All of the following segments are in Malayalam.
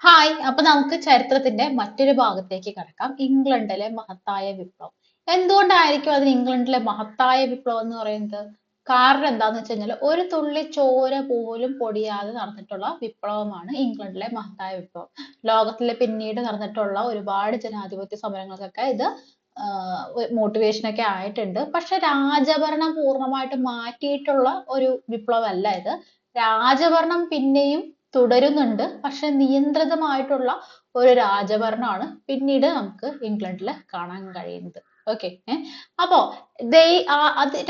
ഹായ്, അപ്പൊ നമുക്ക് ചരിത്രത്തിന്റെ മറ്റൊരു ഭാഗത്തേക്ക് കടക്കാം. ഇംഗ്ലണ്ടിലെ മഹത്തായ വിപ്ലവം. എന്തുകൊണ്ടായിരിക്കും അതിന് ഇംഗ്ലണ്ടിലെ മഹത്തായ വിപ്ലവം എന്ന് പറയുന്നത്? കാരണം എന്താന്ന് വെച്ച് കഴിഞ്ഞാൽ ഒരു തുള്ളി ചോര പോലും പൊടിയാതെ നടന്നിട്ടുള്ള വിപ്ലവമാണ് ഇംഗ്ലണ്ടിലെ മഹത്തായ വിപ്ലവം. ലോകത്തിലെ പിന്നീട് നടന്നിട്ടുള്ള ഒരുപാട് ജനാധിപത്യ സമരങ്ങൾക്കൊക്കെ ഇത് മോട്ടിവേഷൻ ഒക്കെ ആയിട്ടുണ്ട്. പക്ഷെ രാജഭരണം പൂർണ്ണമായിട്ട് മാറ്റിയിട്ടുള്ള ഒരു വിപ്ലവമല്ല ഇത്. രാജഭരണം പിന്നെയും തുടരുന്നുണ്ട്. പക്ഷെ നിയന്ത്രിതമായിട്ടുള്ള ഒരു രാജഭരണമാണ് പിന്നീട് നമുക്ക് ഇംഗ്ലണ്ടിൽ കാണാൻ കഴിയുന്നത്. ഓക്കെ. അപ്പോ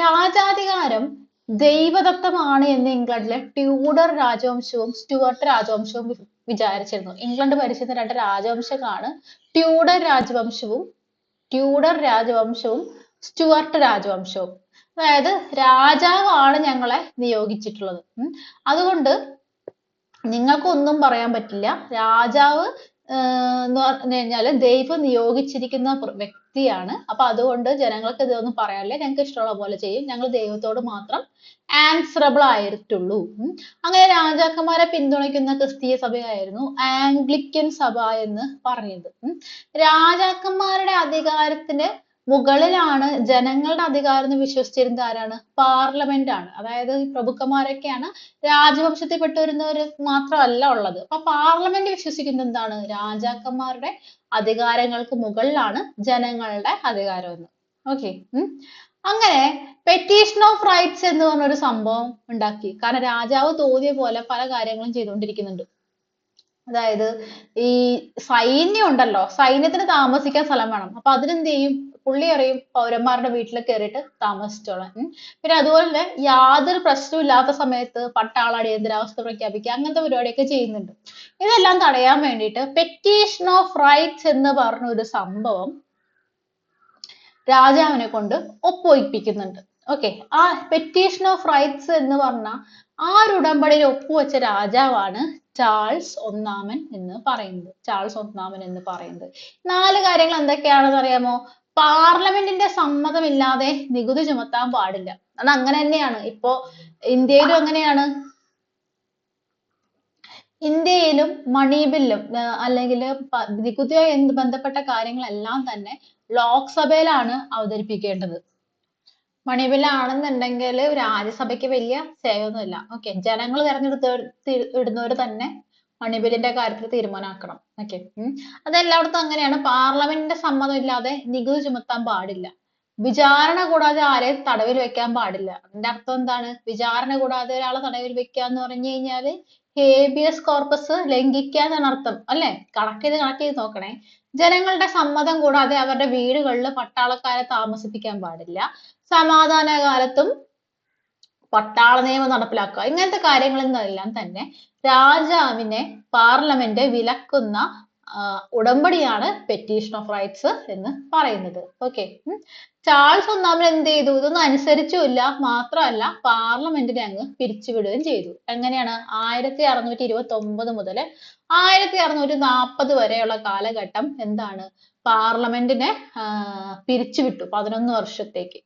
രാജാധികാരം ദൈവദത്തമാണ് എന്ന് ഇംഗ്ലണ്ടിലെ ട്യൂഡർ രാജവംശവും സ്റ്റുവർട്ട് രാജവംശവും വിചാരിച്ചിരുന്നു. ഇംഗ്ലണ്ട് ഭരിച്ചിരുന്ന രണ്ട് രാജവംശങ്ങളാണ് ട്യൂഡർ രാജവംശവും സ്റ്റുവർട്ട് രാജവംശവും. അതായത് രാജാവാണ് ഞങ്ങളെ നിയോഗിച്ചിട്ടുള്ളത്. അതുകൊണ്ട് നിങ്ങൾക്കൊന്നും പറയാൻ പറ്റില്ല. രാജാവ് എന്ന് പറഞ്ഞു കഴിഞ്ഞാൽ ദൈവം നിയോഗിച്ചിരിക്കുന്ന വ്യക്തിയാണ്. അപ്പൊ അതുകൊണ്ട് ജനങ്ങൾക്ക് ഇതൊന്നും പറയാനില്ല, ഞങ്ങൾക്ക് ഇഷ്ടമുള്ള പോലെ ചെയ്യും, ഞങ്ങൾ ദൈവത്തോട് മാത്രം ആൻസറബിൾ ആയിട്ടുള്ളൂ. അങ്ങനെ രാജാക്കന്മാരെ പിന്തുണയ്ക്കുന്ന ക്രിസ്തീയ സഭയായിരുന്നു ആംഗ്ലിക്കൻ സഭ എന്ന് പറഞ്ഞത്. രാജാക്കന്മാരുടെ അധികാരത്തിന് മുകളിലാണ് ജനങ്ങളുടെ അധികാരം എന്ന് വിശ്വസിച്ചിരുന്നത് ആരാണ്? പാർലമെന്റ് ആണ്. അതായത് ഈ പ്രഭുക്കന്മാരൊക്കെയാണ് രാജവംശത്തിൽ വരുന്നവര് മാത്രമല്ല ഉള്ളത്. അപ്പൊ പാർലമെന്റ് വിശ്വസിക്കുന്നത് എന്താണ്? രാജാക്കന്മാരുടെ അധികാരങ്ങൾക്ക് മുകളിലാണ് ജനങ്ങളുടെ അധികാരം എന്ന്. ഓക്കെ. അങ്ങനെ പെറ്റീഷൻ ഓഫ് റൈറ്റ്സ് എന്ന് പറഞ്ഞൊരു സംഭവം ഉണ്ടാക്കി. കാരണം രാജാവ് തോന്നിയ പോലെ പല കാര്യങ്ങളും ചെയ്തുകൊണ്ടിരിക്കുന്നുണ്ട്. അതായത് ഈ സൈന്യം ഉണ്ടല്ലോ, സൈന്യത്തിന് താമസിക്കാൻ സ്ഥലം വേണം. അപ്പൊ അതിനെന്ത് ചെയ്യും? പുള്ളി അറിയും പൗരന്മാരുടെ വീട്ടിൽ കയറിയിട്ട് താമസിച്ചോളാം. പിന്നെ അതുപോലെ യാതൊരു പ്രശ്നവും ഇല്ലാത്ത സമയത്ത് പട്ടാള അടിയന്തരാവസ്ഥ പ്രഖ്യാപിക്കുക, അങ്ങനത്തെ പരിപാടിയൊക്കെ ചെയ്യുന്നുണ്ട്. ഇതെല്ലാം തടയാൻ വേണ്ടിയിട്ട് പെറ്റീഷൻ ഓഫ് റൈറ്റ്സ് എന്ന് പറഞ്ഞ ഒരു സംഭവം രാജാവിനെ കൊണ്ട് ഒപ്പുവയ്പ്പിക്കുന്നുണ്ട്. ഓക്കെ. ആ പെറ്റീഷൻ ഓഫ് റൈറ്റ്സ് എന്ന് പറഞ്ഞ ആ ഒരു ഉടമ്പടിയിൽ ഒപ്പുവെച്ച രാജാവാണ് ചാൾസ് ഒന്നാമൻ എന്ന് പറയുന്നത്. 4 കാര്യങ്ങൾ എന്തൊക്കെയാണെന്ന് അറിയാമോ? പാർലമെന്റിന്റെ സമ്മതമില്ലാതെ നികുതി ചുമത്താൻ പാടില്ല. അത് അങ്ങനെ തന്നെയാണ്. ഇപ്പോ ഇന്ത്യയിലും അങ്ങനെയാണ്. ഇന്ത്യയിലും മണി ബില്ലും അല്ലെങ്കിൽ നികുതിയുമായി ബന്ധപ്പെട്ട കാര്യങ്ങളെല്ലാം തന്നെ ലോക്സഭയിലാണ് അവതരിപ്പിക്കേണ്ടത്. മണി ബില്ല് ആണെന്നുണ്ടെങ്കിൽ രാജ്യസഭയ്ക്ക് വലിയ സേവനമില്ല. ഓക്കെ. ജനങ്ങൾ ഇടുന്നവർ തന്നെ മണി ബില്ലിന്റെ കാര്യത്തിൽ തീരുമാനമാക്കണം. ഓക്കെ. അതെല്ലായിടത്തും അങ്ങനെയാണ്. പാർലമെന്റിന്റെ സമ്മതം ഇല്ലാതെ നികുതി ചുമത്താൻ പാടില്ല. വിചാരണ കൂടാതെ ആരെയും തടവിൽ വെക്കാൻ പാടില്ല. അതിന്റെ അർത്ഥം എന്താണ്? വിചാരണ കൂടാതെ ഒരാളെ തടവിൽ വെക്കുക എന്ന് പറഞ്ഞു കഴിഞ്ഞാല് ഹേബിയസ് കോർപ്പസ് ലംഘിക്കുക എന്നാണ് അർത്ഥം. അല്ലെ? കണക്ട് ചെയ്ത് നോക്കണേ. ജനങ്ങളുടെ സമ്മതം കൂടാതെ അവരുടെ വീടുകളിൽ പട്ടാളക്കാരെ താമസിപ്പിക്കാൻ പാടില്ല. സമാധാന കാലത്തും പട്ടാള നിയമം നടപ്പിലാക്കുക. ഇങ്ങനത്തെ കാര്യങ്ങളെന്നെല്ലാം തന്നെ രാജാവിനെ പാർലമെന്റ് വിലക്കുന്ന ഉടമ്പടിയാണ് പെറ്റീഷൻ ഓഫ് റൈറ്റ്സ് എന്ന് പറയുന്നത്. ഓക്കെ. ചാൾസ് ഒന്നാമൻ എന്ത് ചെയ്തു? ഇതൊന്നും അനുസരിച്ചുമില്ല. മാത്രമല്ല പാർലമെന്റിനെ അങ്ങ് പിരിച്ചുവിടുകയും ചെയ്തു. എങ്ങനെയാണ്? 1629 മുതൽ 1640 വരെയുള്ള കാലഘട്ടം എന്താണ്? പാർലമെന്റിനെ പിരിച്ചുവിട്ടു 11 വർഷത്തേക്ക്.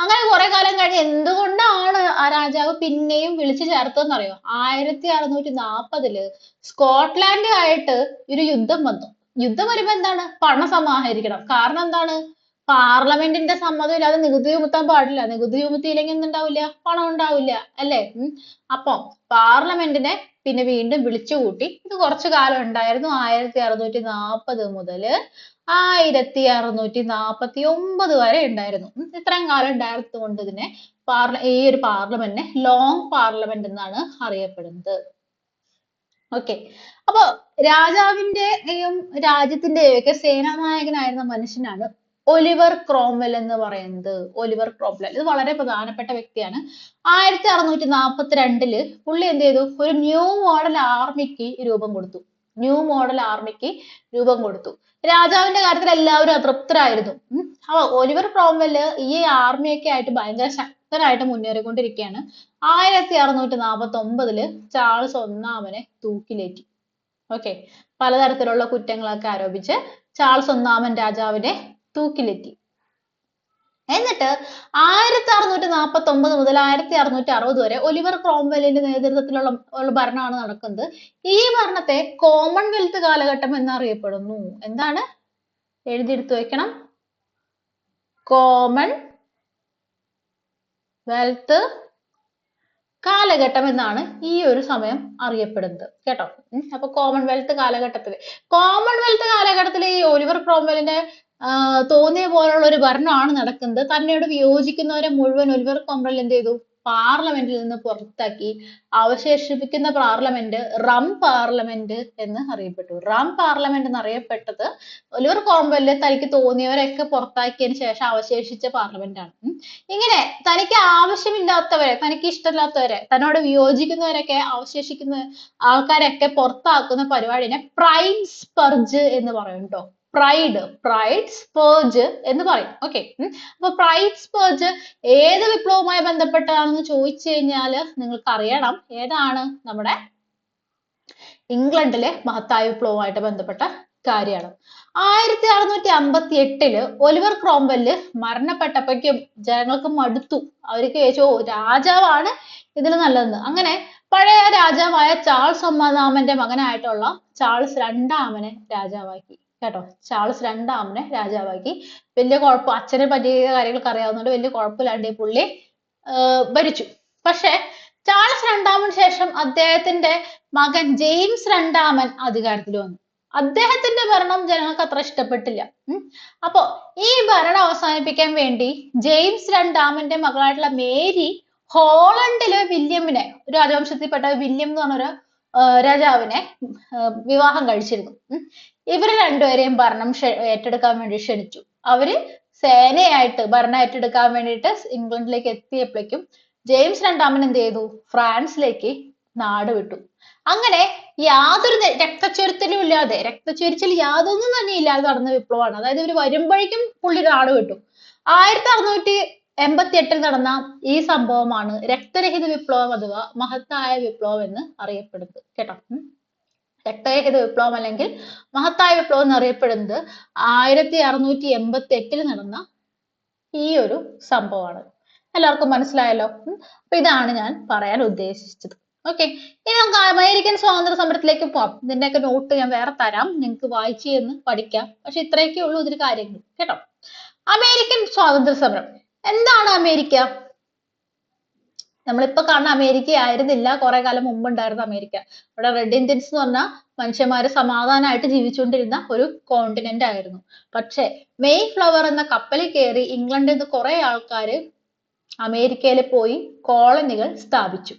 അങ്ങനെ കുറെ കാലം കഴിഞ്ഞ് എന്തുകൊണ്ടാണ് ആ രാജാവ് പിന്നെയും വിളിച്ചു ചേർത്തതെന്ന് അറിയോ? 1640 സ്കോട്ട്ലാൻഡുമായിട്ട് ഒരു യുദ്ധം വന്നു. യുദ്ധം വരുമ്പോ എന്താണ്? പണം സമാഹരിക്കണം. കാരണം എന്താണ്? പാർലമെന്റിന്റെ സമ്മതം ഇല്ലാതെ നികുതി ചുമത്താൻ പാടില്ല. നികുതി ചുമത്തിയില്ലെങ്കിൽ എന്തുണ്ടാവില്ല? പണം ഉണ്ടാവില്ല. അല്ലേ? അപ്പൊ പാർലമെന്റിനെ പിന്നെ വീണ്ടും വിളിച്ചുകൂട്ടി. ഇത് കുറച്ചു കാലം ഉണ്ടായിരുന്നു. 1640 മുതൽ 1649 വരെ ഉണ്ടായിരുന്നു. ഇത്രയും കാലം ഉണ്ടായിരുന്നത് കൊണ്ട് ഇതിനെ ഈ ഒരു പാർലമെന്റിനെ ലോങ് പാർലമെന്റ് എന്നാണ് അറിയപ്പെടുന്നത്. ഓക്കെ. അപ്പൊ രാജാവിന്റെയും രാജ്യത്തിന്റെയും ഒക്കെ സേനാനായകനായിരുന്ന മനുഷ്യനാണ് ഒലിവർ ക്രോംവെൽ എന്ന് പറയുന്നത്. ഒലിവർ ക്രോംവെൽ ഇത് വളരെ പ്രധാനപ്പെട്ട വ്യക്തിയാണ്. 1642 പുള്ളി എന്ത് ചെയ്തു? ഒരു ന്യൂ മോഡൽ ആർമിക്ക് രൂപം കൊടുത്തു. രാജാവിന്റെ കാര്യത്തിൽ എല്ലാവരും അതൃപ്തരായിരുന്നു. അപ്പൊ ഒലിവർ ക്രോംവെൽ ഈ ആർമിയൊക്കെ ആയിട്ട് ഭയങ്കര ശക്തനായിട്ട് മുന്നേറിക്കൊണ്ടിരിക്കുകയാണ്. 1649 ചാൾസ് ഒന്നാമനെ തൂക്കിലേറ്റി. ഓക്കെ. പലതരത്തിലുള്ള കുറ്റങ്ങളൊക്കെ ആരോപിച്ച് ചാൾസ് ഒന്നാമൻ രാജാവിനെ തൂക്കിലേറ്റി. എന്നിട്ട് 1649 മുതൽ 1660 വരെ ഒലിവർ ക്രോംവെല്ലിന്റെ നേതൃത്വത്തിലുള്ള ഭരണമാണ് നടക്കുന്നത്. ഈ ഭരണത്തെ കോമൺവെൽത്ത് കാലഘട്ടം എന്നറിയപ്പെടുന്നു. എന്താണ്? എഴുതിയെടുത്ത് വെക്കണം. കോമൺ വെൽത്ത് കാലഘട്ടം എന്നാണ് ഈ ഒരു സമയം അറിയപ്പെടുന്നത് കേട്ടോ. അപ്പൊ കോമൺവെൽത്ത് കാലഘട്ടത്തിൽ ഈ ഒലിവർ ക്രോംവെല്ലിന്റെ തോന്നിയ പോലുള്ള ഒരു ഭരണമാണ് നടക്കുന്നത്. തന്നോട് വിയോജിക്കുന്നവരെ മുഴുവൻ ഒലിവർ ക്രോംവെൽ എന്ത് ചെയ്തു? പാർലമെന്റിൽ നിന്ന് പുറത്താക്കി. അവശേഷിപ്പിക്കുന്ന പാർലമെന്റ് റം പാർലമെന്റ് എന്ന് അറിയപ്പെട്ടു. റം പാർലമെന്റ് എന്നറിയപ്പെട്ടത് ഒലിവർ ക്രോംവെല്ല് തനിക്ക് തോന്നിയവരെയൊക്കെ പുറത്താക്കിയതിന് ശേഷം അവശേഷിച്ച പാർലമെന്റാണ്. ഇങ്ങനെ തനിക്ക് ആവശ്യമില്ലാത്തവരെ, തനിക്ക് ഇഷ്ടമില്ലാത്തവരെ, തന്നോട് വിയോജിക്കുന്നവരൊക്കെ, അവശേഷിക്കുന്ന ആൾക്കാരൊക്കെ പുറത്താക്കുന്ന പരിപാടിനെ പ്രൈഡ് സ്പർജ് എന്ന് പറയും കേട്ടോ. പ്രൈഡ് സ്പേർജ് എന്ന് പറയും. ഓക്കെ. അപ്പൊ പ്രൈഡ് സ്പേർജ് ഏത് വിപ്ലവവുമായി ബന്ധപ്പെട്ടതാണെന്ന് ചോദിച്ചു കഴിഞ്ഞാൽ നിങ്ങൾക്ക് അറിയണം. ഏതാണ്? നമ്മുടെ ഇംഗ്ലണ്ടിലെ മഹത്തായ വിപ്ലവവുമായിട്ട് ബന്ധപ്പെട്ട കാര്യമാണ്. 1658 ഒലിവർ ക്രോംവെല്ല് മരണപ്പെട്ടപ്പോഴേക്കും ജനങ്ങൾക്ക് മടുത്തു. അവർക്ക് ചോദിച്ചു, രാജാവാണ് ഇതിൽ നല്ലതെന്ന്. അങ്ങനെ പഴയ രാജാവായ ചാൾസ് ഒന്നാമന്റെ മകനായിട്ടുള്ള ചാൾസ് രണ്ടാമനെ രാജാവാക്കി കേട്ടോ. ചാൾസ് രണ്ടാമനെ രാജാവാക്കി. വലിയ കുഴപ്പം, അച്ഛനെ പറ്റിയ കാര്യങ്ങളൊക്കെ അറിയാവുന്നതുകൊണ്ട് വലിയ കുഴപ്പമില്ലാണ്ട് പുള്ളി ഭരിച്ചു. പക്ഷെ ചാൾസ് രണ്ടാമന് ശേഷം അദ്ദേഹത്തിന്റെ മകൻ ജെയിംസ് രണ്ടാമൻ അധികാരത്തിൽ വന്നു. അദ്ദേഹത്തിന്റെ ഭരണം ജനങ്ങൾക്ക് അത്ര ഇഷ്ടപ്പെട്ടില്ല. അപ്പൊ ഈ ഭരണം അവസാനിപ്പിക്കാൻ വേണ്ടി ജെയിംസ് രണ്ടാമന്റെ മകളായിട്ടുള്ള മേരി ഹോളണ്ടിലെ വില്യമിനെ, ഒരു രാജവംശത്തിൽപ്പെട്ട വില്യം എന്ന് പറഞ്ഞൊരു രാജാവിനെ വിവാഹം കഴിച്ചിരുന്നു. ഇവര് രണ്ടുപേരെയും ഭരണം ഏറ്റെടുക്കാൻ വേണ്ടി ക്ഷണിച്ചു. അവര് സേനയായിട്ട് ഭരണം ഏറ്റെടുക്കാൻ വേണ്ടിയിട്ട് ഇംഗ്ലണ്ടിലേക്ക് എത്തിയപ്പോഴേക്കും ജെയിംസ് രണ്ടാമൻ എന്ത് ചെയ്തു? ഫ്രാൻസിലേക്ക് നാട് വിട്ടു. അങ്ങനെ യാതൊരു രക്തച്ചൊരിച്ചിൽ യാതൊന്നും തന്നെ ഇല്ലാതെ നടന്ന വിപ്ലവമാണ്. അതായത് ഇവര് വരുമ്പോഴേക്കും പുള്ളി നാട് വിട്ടു. 1688 നടന്ന ഈ സംഭവമാണ് രക്തരഹിത വിപ്ലവം അഥവാ മഹത്തായ വിപ്ലവം എന്ന് അറിയപ്പെടുന്നത് കേട്ടോ. രക്തരഹിത വിപ്ലവം അല്ലെങ്കിൽ മഹത്തായ വിപ്ലവം എന്നറിയപ്പെടുന്നത് 1688 നടന്ന ഈ ഒരു സംഭവമാണ്. എല്ലാവർക്കും മനസ്സിലായല്ലോ. അപ്പൊ ഇതാണ് ഞാൻ പറയാൻ ഉദ്ദേശിച്ചത്. ഓക്കെ. ഇനി നമുക്ക് അമേരിക്കൻ സ്വാതന്ത്ര്യ സമരത്തിലേക്ക് പോവാം. ഇതിന്റെയൊക്കെ നോട്ട് ഞാൻ വേറെ തരാം, നിങ്ങൾക്ക് വായിച്ചു എന്ന് പഠിക്കാം. പക്ഷെ ഇത്രയൊക്കെ ഉള്ളൂ ഇതിൽ കാര്യങ്ങൾ കേട്ടോ. അമേരിക്കൻ സ്വാതന്ത്ര്യ സമരം. എന്താണ് അമേരിക്ക? നമ്മളിപ്പോ കാണുന്ന അമേരിക്ക ആയിരുന്നില്ല കുറെ കാലം മുമ്പ് ഉണ്ടായിരുന്ന അമേരിക്ക. ഇവിടെ റെഡ് ഇന്ത്യൻസ് എന്ന് പറഞ്ഞാൽ മനുഷ്യന്മാര് സമാധാനമായിട്ട് ജീവിച്ചുകൊണ്ടിരുന്ന ഒരു കോണ്ടിനെന്റ് ആയിരുന്നു. പക്ഷെ മെയ് ഫ്ലവർ എന്ന കപ്പലിൽ കയറി ഇംഗ്ലണ്ടിൽ നിന്ന് കുറെ ആൾക്കാര് അമേരിക്കയിൽ പോയി കോളനികൾ സ്ഥാപിച്ചു.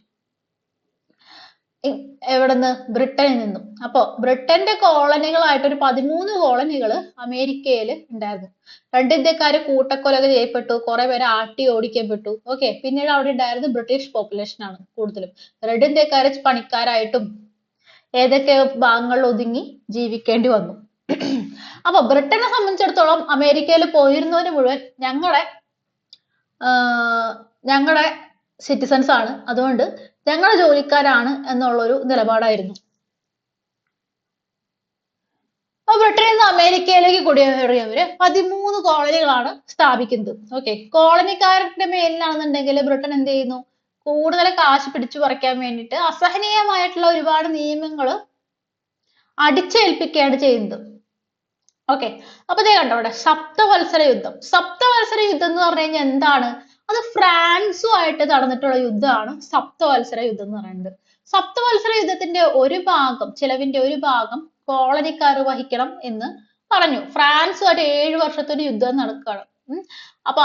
എവിടുന്ന്? ബ്രിട്ടനിൽ നിന്നും. അപ്പൊ ബ്രിട്ടന്റെ കോളനികളായിട്ട് ഒരു 13 കോളനികൾ അമേരിക്കയിൽ ഉണ്ടായിരുന്നു. റെഡ് ഇന്ത്യക്കാര് കൂട്ടക്കൊലകൾ ചെയ്യപ്പെട്ടു, കുറെ പേര് ആട്ടി ഓടിക്കപ്പെട്ടു. ഓക്കെ. പിന്നീട് അവിടെ ഉണ്ടായിരുന്നത് ബ്രിട്ടീഷ് പോപ്പുലേഷൻ ആണ് കൂടുതലും. റെഡ് ഇന്ത്യക്കാര് പണിക്കാരായിട്ടും ഏതൊക്കെ ഭാഗങ്ങളിൽ ഒതുങ്ങി ജീവിക്കേണ്ടി വന്നു. അപ്പൊ ബ്രിട്ടനെ സംബന്ധിച്ചിടത്തോളം അമേരിക്കയിൽ പോയിരുന്നവര് മുഴുവൻ ഞങ്ങളുടെ സിറ്റിസൺസ് ആണ്, അതുകൊണ്ട് ഞങ്ങളുടെ ജോലിക്കാരാണ് എന്നുള്ളൊരു നിലപാടായിരുന്നു. അപ്പൊ ബ്രിട്ടനിൽ നിന്ന് അമേരിക്കയിലേക്ക് കുടിയേറിയവര് 13 കോളനികളാണ് സ്ഥാപിക്കുന്നത്. ഓക്കെ. കോളനിക്കാരുടെ മേലിലാണെന്നുണ്ടെങ്കിൽ ബ്രിട്ടൻ എന്ത് ചെയ്യുന്നു? കൂടുതൽ കാശ് പിടിച്ചു പറിക്കാൻ വേണ്ടിയിട്ട് അസഹനീയമായിട്ടുള്ള ഒരുപാട് നിയമങ്ങൾ അടിച്ചേൽപ്പിക്കുകയാണ് ചെയ്യുന്നത്. ഓക്കെ. അപ്പൊ ദേ കണ്ടോ ഇവിടെ സപ്തവത്സര യുദ്ധം. സപ്തവത്സര യുദ്ധം എന്ന് പറഞ്ഞു കഴിഞ്ഞാൽ എന്താണ്? അത് ഫ്രാൻസുമായിട്ട് നടന്നിട്ടുള്ള യുദ്ധമാണ് സപ്തവത്സര യുദ്ധം എന്ന് പറയുന്നത്. സപ്തവത്സര യുദ്ധത്തിന്റെ ഒരു ഭാഗം, ചിലവിന്റെ ഒരു ഭാഗം കോളനിക്കാർ വഹിക്കണം എന്ന് പറഞ്ഞു. ഫ്രാൻസുമായിട്ട് 7 വർഷത്തെ ഒരു യുദ്ധം നടക്കുകയാണ്. അപ്പൊ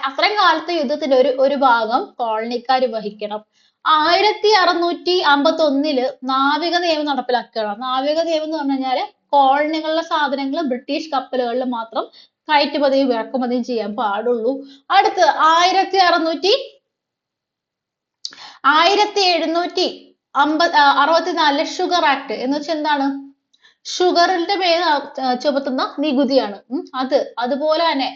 അത്രയും കാലത്തെ യുദ്ധത്തിന്റെ ഒരു ഭാഗം കോളനിക്കാർ വഹിക്കണം. 1651 നാവിക നിയമം നടപ്പിലാക്കുകയാണ്. നാവിക നിയമം എന്ന് പറഞ്ഞു കഴിഞ്ഞാല് കോളനികളിലെ സാധനങ്ങൾ ബ്രിട്ടീഷ് കപ്പലുകളിൽ മാത്രം കയറ്റുമതിയും ഇറക്കുമതിയും ചെയ്യാൻ പാടുള്ളൂ. അടുത്ത് 1764 ഷുഗർ ആക്ട് എന്ന് വെച്ചാൽ എന്താണ്? ഷുഗറിന്റെ മേൽ ചുമത്തുന്ന നികുതിയാണ്. അതുപോലെ തന്നെ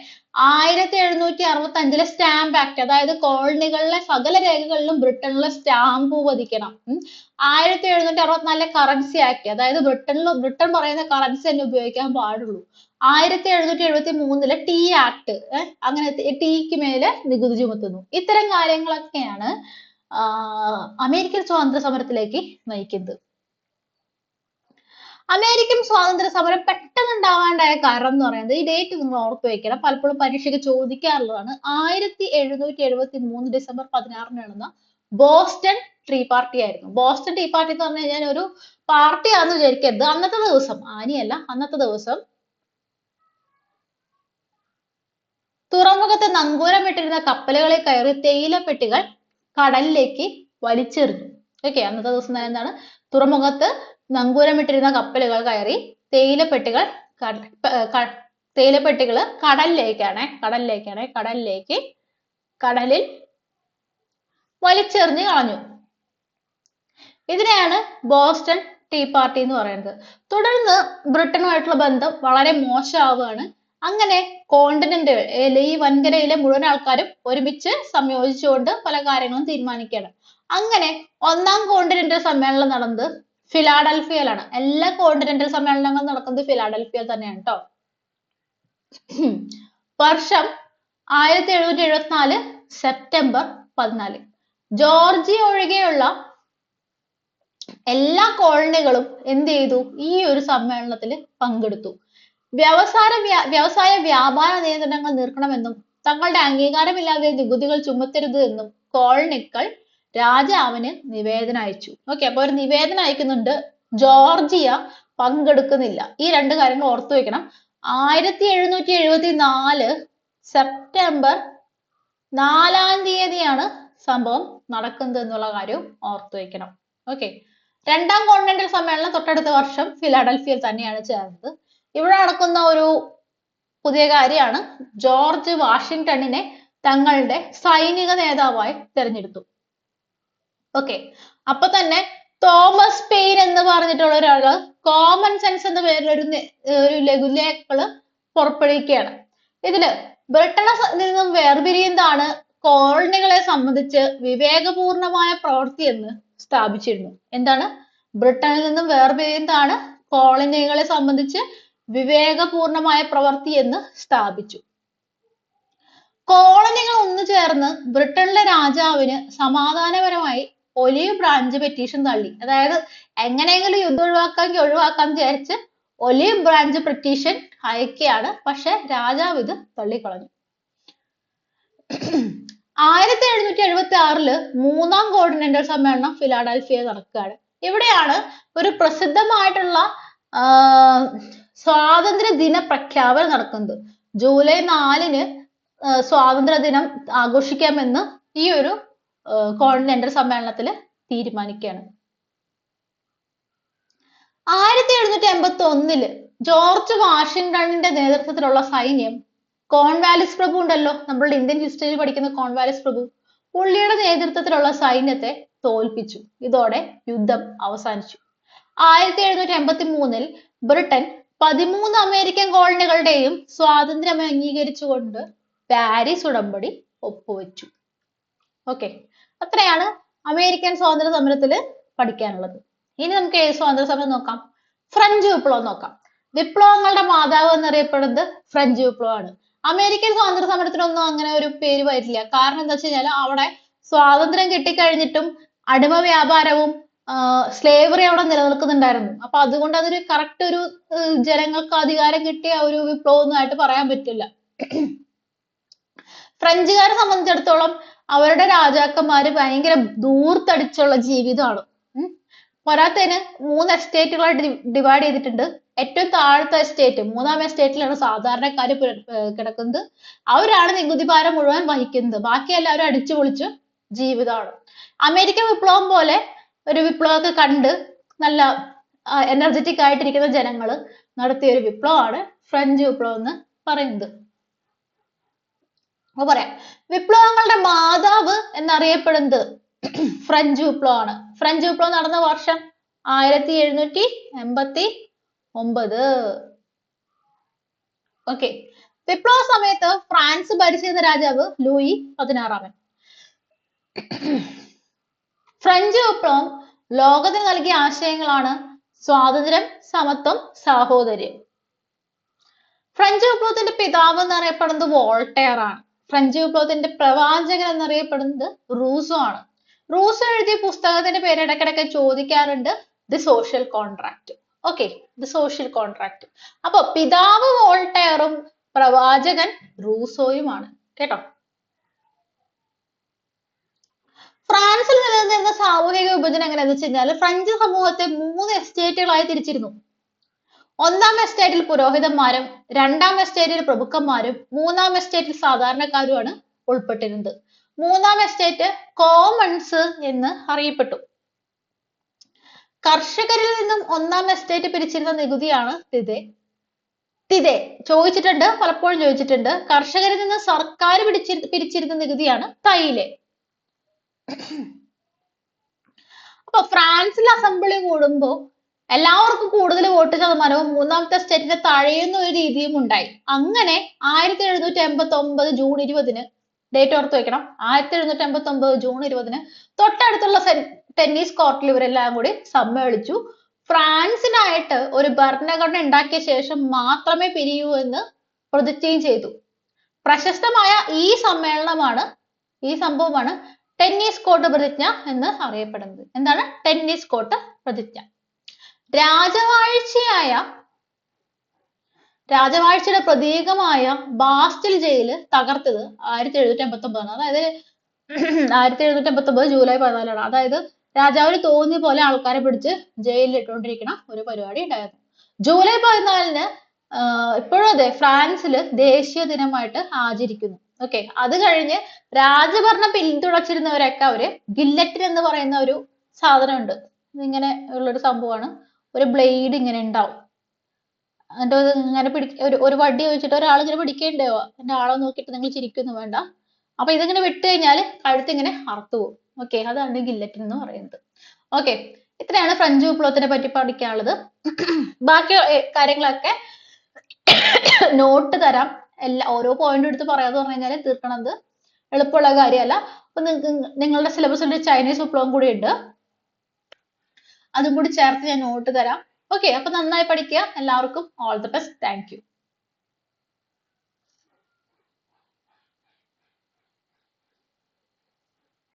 1765 സ്റ്റാമ്പ് ആക്ട്, അതായത് കോളനികളിലെ സകല രേഖകളിലും ബ്രിട്ടനിലെ സ്റ്റാമ്പ് പതിക്കണം. 1764 കറൻസി ആക്ട്, അതായത് ബ്രിട്ടൻ പറയുന്ന കറൻസി തന്നെ ഉപയോഗിക്കാൻ പാടുള്ളൂ. 1773 ടീ ആക്ട്, അങ്ങനെ ടീക്ക് മേലെ നികുതി ചുമത്തുന്നു. ഇത്തരം കാര്യങ്ങളൊക്കെയാണ് അമേരിക്കൻ സ്വാതന്ത്ര്യ സമരത്തിലേക്ക് നയിക്കുന്നത്. അമേരിക്കൻ സ്വാതന്ത്ര്യ സമരം പെട്ടെന്ന് ഉണ്ടാവാണ്ടായ കാരണം എന്ന് പറയുന്നത്, ഈ ഡേറ്റ് നിങ്ങൾ ഓർത്ത് വെക്കണം, പലപ്പോഴും പരീക്ഷയ്ക്ക് ചോദിക്കാറുള്ളതാണ്. 1773 ഡിസംബർ 16 നടന്ന ബോസ്റ്റൺ ടീ പാർട്ടി ആയിരുന്നു. ബോസ്റ്റൺ ടീ പാർട്ടി എന്ന് പറഞ്ഞു കഴിഞ്ഞാൽ ഒരു പാർട്ടിയാണെന്ന് വിചാരിക്കരുത്. അന്നത്തെ ദിവസം, ആനിയല്ല, അന്നത്തെ ദിവസം തുറമുഖത്ത് നങ്കൂരമിട്ടിരുന്ന കപ്പലുകളിൽ കയറി തേയിലപ്പെട്ടികൾ കടലിലേക്ക് വലിച്ചെറിഞ്ഞു. ഓക്കെ, അന്നത്തെ ദിവസം തന്നെ എന്താണ്, തുറമുഖത്ത് നങ്കൂരമിട്ടിരുന്ന കപ്പലുകൾ കയറി തേയിലപ്പെട്ടികൾ കടലിൽ വലിച്ചെറിഞ്ഞു കളഞ്ഞു. ഇതിനെയാണ് ബോസ്റ്റൺ ടീ പാർട്ടി എന്ന് പറയുന്നത്. തുടർന്ന് ബ്രിട്ടനുമായിട്ടുള്ള ബന്ധം വളരെ മോശമാവുകയാണ്. അങ്ങനെ കോണ്ടിനെന്റ്, ഈ വൻകരയിലെ മുഴുവൻ ആൾക്കാരും ഒരുമിച്ച് സംയോജിച്ചുകൊണ്ട് പല കാര്യങ്ങളും തീരുമാനിക്കുകയാണ്. അങ്ങനെ ഒന്നാം കോണ്ടിനെന്റൽ സമ്മേളനം നടന്നത് ഫിലാഡൽഫിയയിലാണ്. എല്ലാ കോണ്ടിനെന്റൽ സമ്മേളനങ്ങളും നടക്കുന്നത് ഫിലാഡൽഫിയയിൽ തന്നെയാണ് കേട്ടോ. വർഷം 1774 സെപ്റ്റംബർ 14. ജോർജിയ ഒഴികെയുള്ള എല്ലാ കോളനികളും എന്ത് ചെയ്തു? ഈ ഒരു സമ്മേളനത്തിൽ പങ്കെടുത്തു. വ്യവസായ വ്യാപാര നിയന്ത്രണങ്ങൾ നീക്കണമെന്നും തങ്ങളുടെ അംഗീകാരമില്ലാതെ നികുതികൾ ചുമത്തരുത് എന്നും കോളനികൾ രാജാവിന് നിവേദനം അയച്ചു. ഓക്കെ, അപ്പൊ ഒരു നിവേദനം അയക്കുന്നുണ്ട്, ജോർജിയ പങ്കെടുക്കുന്നില്ല. ഈ രണ്ട് കാര്യങ്ങൾ ഓർത്തു വെക്കണം. 1774 സെപ്റ്റംബർ 4 സംഭവം നടക്കുന്നത് എന്നുള്ള കാര്യം ഓർത്തു വെക്കണം. ഓക്കെ, രണ്ടാം കോണ്ടിനെന്റൽ സമ്മേളനം തൊട്ടടുത്ത വർഷം ഫിലാഡൽഫിയയിൽ തന്നെയാണ് ചേർന്നത്. ഇവിടെ നടക്കുന്ന ഒരു പുതിയ കാര്യമാണ്, ജോർജ് വാഷിംഗ്ടണിനെ തങ്ങളുടെ സൈനിക നേതാവായി തെരഞ്ഞെടുത്തു. ഓക്കെ, അപ്പൊ തന്നെ തോമസ് പെയിൻ എന്ന് പറഞ്ഞിട്ടുള്ള ഒരാള് കോമൺ സെൻസ് എന്ന പേരിൽ ഒരു ലഘുലേഖകള് പുറപ്പെടുവിക്കുകയാണ്. ഇതില് ബ്രിട്ടനിൽ നിന്നും വേർപിരിയുന്നതാണ് കോളനികളെ സംബന്ധിച്ച് വിവേകപൂർണമായ പ്രവൃത്തി എന്ന് സ്ഥാപിച്ചിരുന്നു. എന്താണ്? ബ്രിട്ടനിൽ നിന്നും വേർപിരിയുന്നതാണ് കോളനികളെ സംബന്ധിച്ച് വിവേകപൂർണമായ പ്രവൃത്തി എന്ന് സ്ഥാപിച്ചു. കോളനികൾ ഒന്നുചേർന്ന് ബ്രിട്ടനിലെ രാജാവിന് സമാധാനപരമായി ഒലിവ് ബ്രാഞ്ച് പെറ്റീഷൻ തള്ളി. അതായത് എങ്ങനെയെങ്കിലും യുദ്ധം ഒഴിവാക്കാൻ വിചാരിച്ച് ഒലിവ് ബ്രാഞ്ച് പെറ്റീഷൻ അയക്കുകയാണ്. പക്ഷെ രാജാവ് ഇത് തള്ളിക്കളഞ്ഞു. 1776 മൂന്നാം കോണ്ടിനെന്റൽ സമ്മേളനം ഫിലാഡൽഫിയയിൽ നടക്കുകയാണ്. ഇവിടെയാണ് ഒരു പ്രസിദ്ധമായിട്ടുള്ള സ്വാതന്ത്ര്യ ദിന പ്രഖ്യാപനം നടക്കുന്നത്. ജൂലൈ 4 സ്വാതന്ത്ര്യ ദിനം ആഘോഷിക്കാമെന്ന് ഈ ഒരു കോണ്ടിനെന്റൽ സമ്മേളനത്തിൽ തീരുമാനിക്കുകയാണ്. 1781 ജോർജ് വാഷിംഗ്ടണിന്റെ നേതൃത്വത്തിലുള്ള സൈന്യം, കോൺവാലിസ് പ്രഭു ഉണ്ടല്ലോ, നമ്മളുടെ ഇന്ത്യൻ ഹിസ്റ്ററി പഠിക്കുന്ന കോൺവാലിസ് പ്രഭു, പുള്ളിയുടെ നേതൃത്വത്തിലുള്ള സൈന്യത്തെ തോൽപ്പിച്ചു. ഇതോടെ യുദ്ധം അവസാനിച്ചു. 1783 ബ്രിട്ടൻ 13 അമേരിക്കൻ കോളനികളുടെയും സ്വാതന്ത്ര്യം അംഗീകരിച്ചുകൊണ്ട് പാരീസ് ഉടമ്പടി ഒപ്പുവെച്ചു. ഓക്കെ, അത്രയാണ് അമേരിക്കൻ സ്വാതന്ത്ര്യ സമരത്തിൽ പഠിക്കാനുള്ളത്. ഇനി നമുക്ക് ഏത് സ്വാതന്ത്ര്യ സമരം നോക്കാം? ഫ്രഞ്ച് വിപ്ലവം നോക്കാം. വിപ്ലവങ്ങളുടെ മാതാവ് എന്നറിയപ്പെടുന്നത് ഫ്രഞ്ച് വിപ്ലവമാണ്. അമേരിക്കൻ സ്വാതന്ത്ര്യ സമരത്തിനൊന്നും അങ്ങനെ ഒരു പേര് വരില്ല. കാരണം എന്താ വെച്ച് കഴിഞ്ഞാൽ അവിടെ സ്വാതന്ത്ര്യം കിട്ടിക്കഴിഞ്ഞിട്ടും അടിമ വ്യാപാരവും സ്ലേവറി അവിടെ നിലനിൽക്കുന്നുണ്ടായിരുന്നു. അപ്പൊ അതുകൊണ്ട് അതൊരു കറക്റ്റ് ഒരു ജനങ്ങൾക്ക് അധികാരം കിട്ടിയ ഒരു വിപ്ലവം ഒന്നായിട്ട് പറയാൻ പറ്റില്ല. ഫ്രഞ്ചുകാരെ സംബന്ധിച്ചിടത്തോളം അവരുടെ രാജാക്കന്മാര് ഭയങ്കര ദൂർത്തടിച്ചുള്ള ജീവിതമാണ്. പോരാത്തതിന് 3 എസ്റ്റേറ്റുകളായിട്ട് ഡിവൈഡ് ചെയ്തിട്ടുണ്ട്. ഏറ്റവും താഴത്തെ എസ്റ്റേറ്റ്, 3ാം എസ്റ്റേറ്റിലാണ് സാധാരണക്കാര് കിടക്കുന്നത്. അവരാണ് നികുതി ഭാരം മുഴുവൻ വഹിക്കുന്നത്. ബാക്കി എല്ലാവരും അടിച്ചു പൊളിച്ച് ജീവിതമാണ്. അമേരിക്കൻ വിപ്ലവം പോലെ ഒരു വിപ്ലവമൊക്കെ കണ്ട് നല്ല എനർജറ്റിക് ആയിട്ടിരിക്കുന്ന ജനങ്ങള് നടത്തിയ ഒരു വിപ്ലവമാണ് ഫ്രഞ്ച് വിപ്ലവം എന്ന് പറയുന്നത്. അപ്പൊ പറയാം, വിപ്ലവങ്ങളുടെ മാതാവ് എന്നറിയപ്പെടുന്നത് ഫ്രഞ്ച് വിപ്ലവമാണ്. ഫ്രഞ്ച് വിപ്ലവം നടന്ന വർഷം 1789. 9. ഓക്കെ. വിപ്ലവ സമയത്ത് ഫ്രാൻസ് ഭരിച്ചിരുന്ന രാജാവ് ലൂയി 16. ഫ്രഞ്ച് വിപ്ലവം ലോകത്തിന് നൽകിയ ആശയങ്ങളാണ് സ്വാതന്ത്ര്യം, സമത്വം, സാഹോദര്യം. ഫ്രഞ്ച് വിപ്ലവത്തിന്റെ പിതാവ് എന്നറിയപ്പെടുന്നത് വോൾട്ടയർ ആണ്. ഫ്രഞ്ച് വിപ്ലവത്തിന്റെ പ്രവാചകൻ എന്നറിയപ്പെടുന്നത് റൂസോ ആണ്. റൂസോ എഴുതിയ പുസ്തകത്തിന്റെ പേര് ഇടയ്ക്കിടയ്ക്ക് ചോദിക്കാറുണ്ട്, the social contract. Okay, the social contract. അപ്പൊ പിതാവ് വോൾട്ടയറും പ്രവാചകൻ റൂസോയുമാണ് കേട്ടോ. ഫ്രാൻസിൽ നിലനിന്നിരുന്ന സാമൂഹിക വിഭജനം എങ്ങനെയാന്ന് വെച്ച് കഴിഞ്ഞാൽ ഫ്രഞ്ച് സമൂഹത്തെ 3 എസ്റ്റേറ്റുകളായി തിരിച്ചിരുന്നു. ഒന്നാം എസ്റ്റേറ്റിൽ പുരോഹിതന്മാരും, രണ്ടാം എസ്റ്റേറ്റിൽ പ്രഭുക്കന്മാരും, മൂന്നാം എസ്റ്റേറ്റിൽ സാധാരണക്കാരുമാണ് ഉൾപ്പെട്ടിരുന്നത്. മൂന്നാം എസ്റ്റേറ്റ് കോമൺസ് എന്ന് അറിയപ്പെട്ടു. കർഷകരിൽ നിന്നും ഒന്നാം എസ്റ്റേറ്റ് പിരിച്ചിരുന്ന നികുതിയാണ് തിതെ. തിതെ ചോദിച്ചിട്ടുണ്ട്, പലപ്പോഴും ചോദിച്ചിട്ടുണ്ട്. കർഷകരിൽ നിന്ന് സർക്കാർ പിരിച്ചിരുന്ന നികുതിയാണ് തൈലെ. അപ്പൊ ഫ്രാൻസിൽ അസംബ്ലി കൂടുമ്പോ എല്ലാവർക്കും കൂടുതൽ വോട്ട് ശതമാനവും മൂന്നാമത്തെ സ്റ്റേറ്റിന്റെ തഴയുന്ന ഒരു രീതിയും ഉണ്ടായി. അങ്ങനെ 1789 ജൂൺ 20-ന്, ഡേറ്റ് ഓർത്ത് വെക്കണം, 1789 ജൂൺ 20-ന് തൊട്ടടുത്തുള്ള ടെന്നീസ് കോർട്ടിൽ ഇവരെല്ലാം കൂടി സമ്മേളിച്ചു. ഫ്രാൻസിനായിട്ട് ഒരു ഭരണഘടന ഉണ്ടാക്കിയ ശേഷം മാത്രമേ പിരിയൂ എന്ന് പ്രതിജ്ഞയും ചെയ്തു. പ്രശസ്തമായ ഈ സംഭവമാണ് ടെന്നീസ് കോർട്ട് പ്രതിജ്ഞ എന്ന് അറിയപ്പെടുന്നത്. എന്താണ് ടെന്നീസ് കോർട്ട് പ്രതിജ്ഞ? രാജവാഴ്ചയുടെ പ്രതീകമായ ബാസ്റ്റിൽ ജയില് തകർത്തത് 1789. അതായത് 1789 ജൂലൈ 14. അതായത് രാജാവിന് തോന്നിയ പോലെ ആൾക്കാരെ പിടിച്ച് ജയിലിൽ ഇട്ടുകൊണ്ടിരിക്കണ ഒരു പരിപാടി ഉണ്ടായിരുന്നു. ജൂലൈ 14-ന് ഇപ്പോഴും അതെ ഫ്രാൻസിൽ ദേശീയ ദിനമായിട്ട് ആചരിക്കുന്നു. ഓക്കെ, അത് കഴിഞ്ഞ് രാജഭരണം പിന്തുണച്ചിരുന്നവരൊക്കെ അവര് ഗില്ലറ്റിൻ എന്ന് പറയുന്ന ഒരു സാധനം ഉണ്ട്. ഇങ്ങനെ ഉള്ളൊരു സംഭവമാണ്. ഒരു ബ്ലേഡ് ഇങ്ങനെ ഉണ്ടാവും. എന്നിട്ട് ഇങ്ങനെ ഒരു വടി വെച്ചിട്ട് ഒരാൾ ഇങ്ങനെ പിടിക്കേണ്ടയോ, എന്റെ ആളെ നോക്കിയിട്ട് നിങ്ങൾ ചിരിക്കുന്നു വേണ്ട. അപ്പൊ ഇതിങ്ങനെ വിട്ട് കഴിഞ്ഞാൽ കഴുത്ത് ഇങ്ങനെ അറുത്തു പോകും. ഓക്കെ, അതാണ് ഗില്ലറ്റിൻ എന്ന് പറയുന്നത്. ഓക്കെ, ഇത്രയാണ് ഫ്രഞ്ച് വിപ്ലവത്തിനെ പറ്റി പഠിക്കാനുള്ളത്. ബാക്കി കാര്യങ്ങളൊക്കെ നോട്ട് തരാം. ഓരോ പോയിന്റ് എടുത്ത് പറയാന്ന് പറഞ്ഞു കഴിഞ്ഞാൽ തീർക്കണത് എളുപ്പമുള്ള കാര്യമല്ല. അപ്പൊ നിങ്ങളുടെ സിലബസിൽ ചൈനീസ് വിപ്ലവം കൂടി ഉണ്ട്, അതും കൂടി ചേർത്ത് ഞാൻ നോട്ട് തരാം. ഓക്കെ, അപ്പൊ നന്നായി പഠിക്കുക. എല്ലാവർക്കും all the best. Thank you.